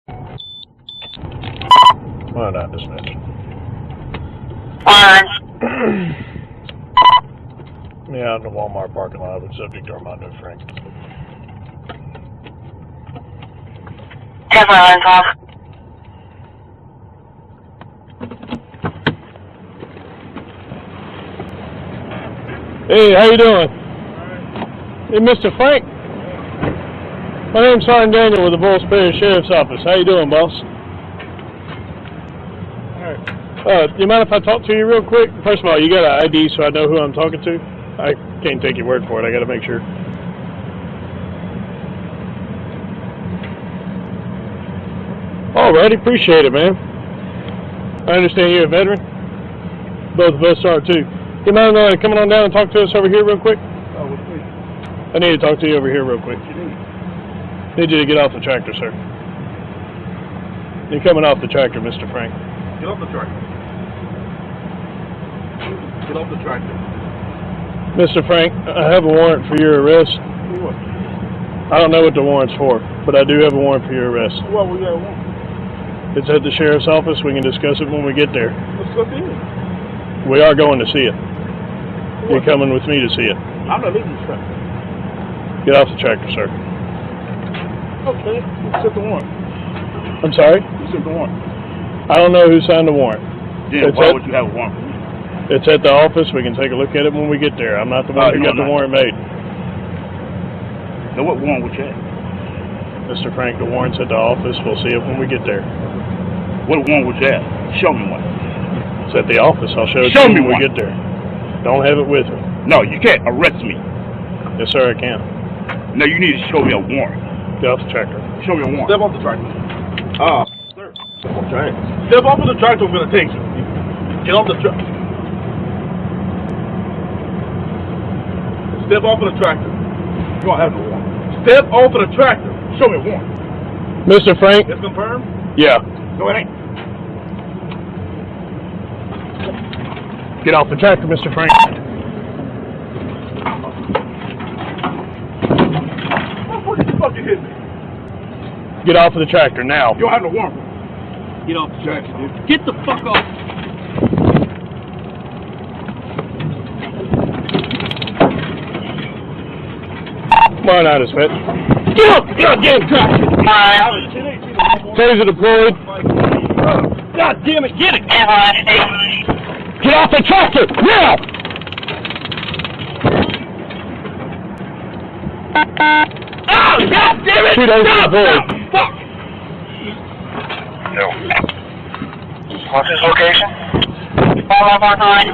Why not dispatch? Yeah, in the Walmart parking lot with subject to Armando Frank. 10 lines off. Hey, how you doing? Hey, Mr. Frank. My name's Sergeant Daniel with the Bulls Parish Sheriff's Office. How you doing, boss? Alright. Do you mind if I talk to you real quick? First of all, you got an ID so I know who I'm talking to? I can't take your word for it. I gotta make sure. Alrighty, appreciate it, man. I understand you're a veteran. Both of us are too. You mind coming on down and talk to us over here real quick? Oh, well, please. I need to talk to you over here real quick. What you need? Need you to get off the tractor, sir. You're coming off the tractor, Mr. Frank. Get off the tractor. Get off the tractor. Mr. Frank, I have a warrant for your arrest. For what? I don't know what the warrant's for, but I do have a warrant for your arrest. Well, we got one. It's at the sheriff's office. We can discuss it when we get there. Let's go see it. We are going to see it. You're coming with me to see it. I'm not leaving the tractor. Get off the tractor, sir. Okay. You sent the warrant. I'm sorry? You sent the warrant. I don't know who signed the warrant. Then why would you have a warrant? It's at the office. We can take a look at it when we get there. I'm not the one who got the warrant made. Now, what warrant would you have? Mr. Frank, the warrant's at the office. We'll see it when we get there. What warrant would you have? Show me one. It's at the office. I'll show it Show to you me when we one. get there. Don't have it with me. No, you can't arrest me. Yes, sir, I can. No, you need to show me a warrant. Get off the tractor. Show me a warrant. Step off the tractor. Sir. Okay. Step off of the tractor, I'm going to take you. Get off the tractor. Step off of the tractor. You don't have no warrant. Step off of the tractor. Show me a warrant. Mr. Frank? It's confirmed? Yeah. No, it ain't. Get off the tractor, Mr. Frank. What the fuck you hit me? Get off of the tractor now. You don't have no warrant. Get off the tractor, dude. Get the fuck off. Why not, dispatch? Get off the goddamn tractor! Taser deployed. God damn it, get it! Get off the tractor, now! Oh, God damn it! Shoot over the board. Fuck! No. What's his location? 559.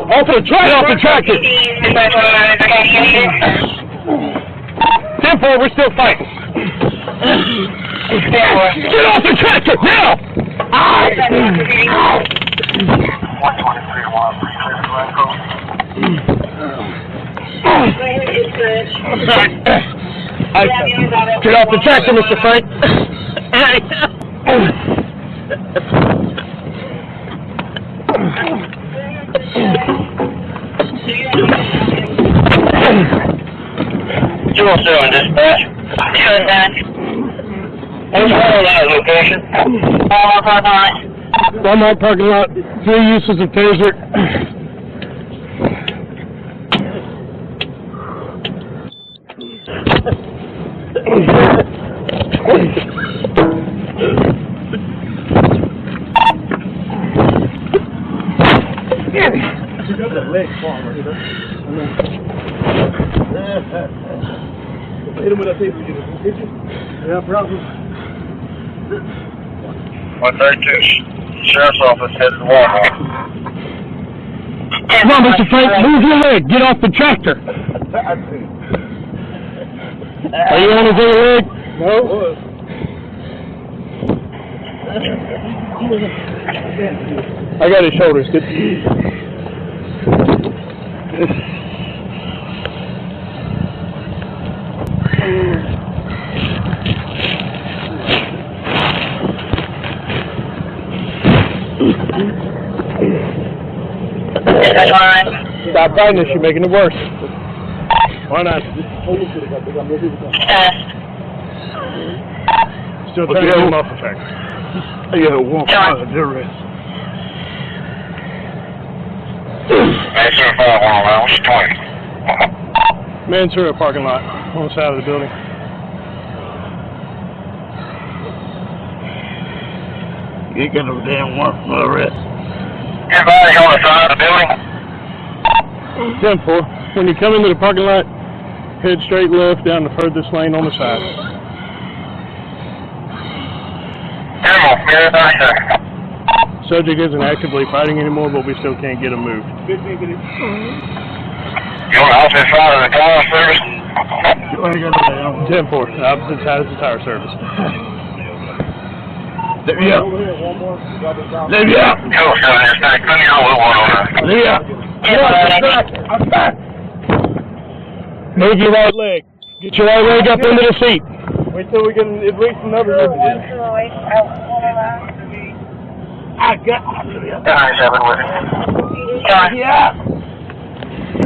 Off the tractor! Get off the tractor! 10-4, we're still fighting. Get off the tractor, now! 123-1. Get off the tractor, Mr. Frank. You will do in dispatch. What's that location? 559. Walmart parking lot, 3 uses of taser. You got that leg farm right here. Hit him with that taser, you get you? Yeah, probably. 132. Sheriff's office headed to Walmart. Come on, Mr. Frank, move your leg. Get off the tractor. Are you on his other leg? No. I got his shoulders. Good. Stop fighting this. You're making it worse. Why not? Still trying to get him off the tractor. I got a warrant out of duress. Hey, sir, 511, what's your 20? Man, sir, a parking lot on the side of the building. You ain't got no damn warrant for arrest. Anybody on the side of the building? 10-4. When you come into the parking lot, head straight left down the furthest lane on the side. Subject isn't actively fighting anymore, but we still can't get him moved. You on the opposite side of the tire service? 10-4. Opposite side is the tire service. Let me out. Let me out. Yo, let me know what one on that. Let me out. I'm back. Move your right leg. Get your right leg up into the seat. Wait till we get at least another resident. I got. Let me out.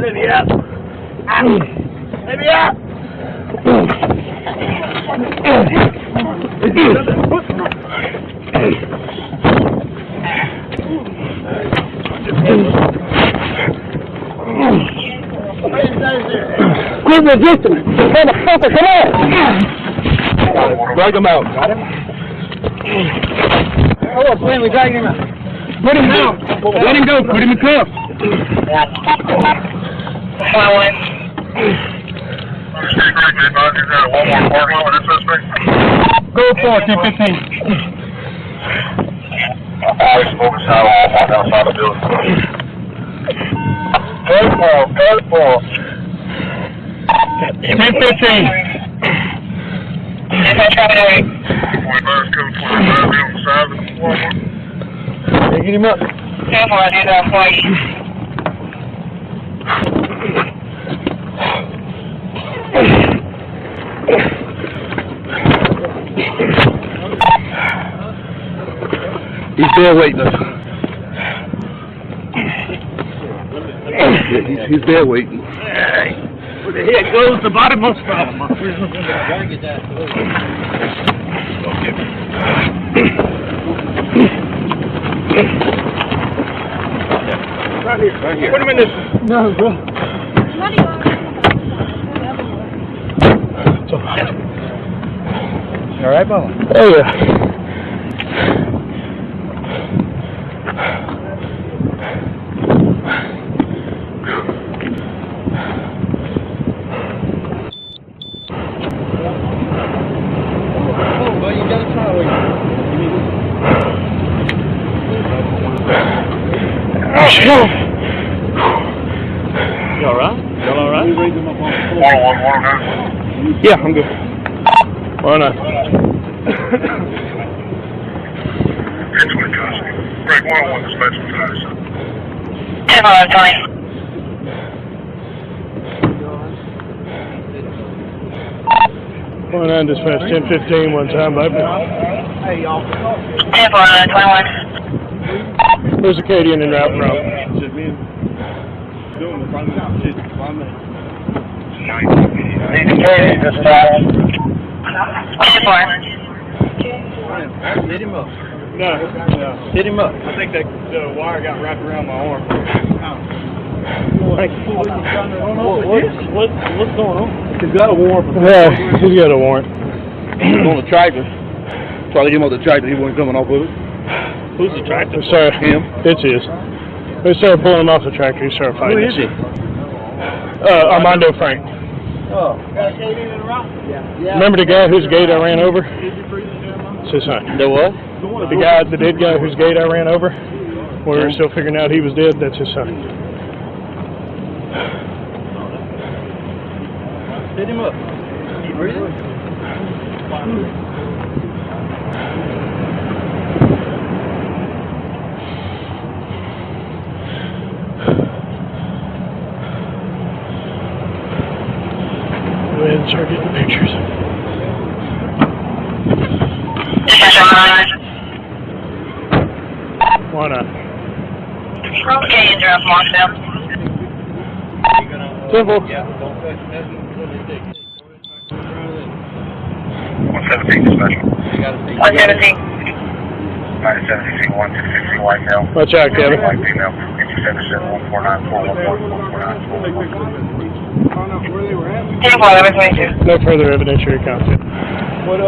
Let Let me out. Let me out. Let me out. Quit resisting! Motherfucker, come on! Drag him out. Got him? Oh, Slim, we dragging him out. Put him down. Let him go. Put him in cuffs. Go for it, 10-15. I was moving outside the building. 10-15. Get him up. Careful, I did that for you. He's there waiting us. He's there waiting. Where the heck goes the bottommost problem? Right here. Put him in this. No, bro. All right, Bubba? Oh, yeah. You all right? You all right? Yeah, I'm good. Why not? Break 101 dispatch tires. 109 dispatch 10-15 one time, baby. Hey, y'all. 10-21. Where's Acadian en route from? Acadian dispatch. 10-4. Hit him up. No. Hit him up. I think that the wire got wrapped around my arm. What's going on? He's got a warrant. Yeah, he's got a warrant. On the tractor. Try to get him on the tractor. He wasn't coming off with it. Who's the tractor? Sir, Him. It's his. We started pulling him off the tractor. He started fighting. Who is he? Armando Frank. Oh. Remember the guy whose gate I ran over? It's his son. The what? The dead guy whose gate I ran over? We were still figuring out he was dead. That's his son. Hit him up. Go ahead and start getting pictures. Why not? Okay, drop Marcel. Simple. Yeah. 117 special. 117. Minus 17, 160 white male. Watch out, Kevin. White female. 149 10-4, 1122. No further evidentiary content. What,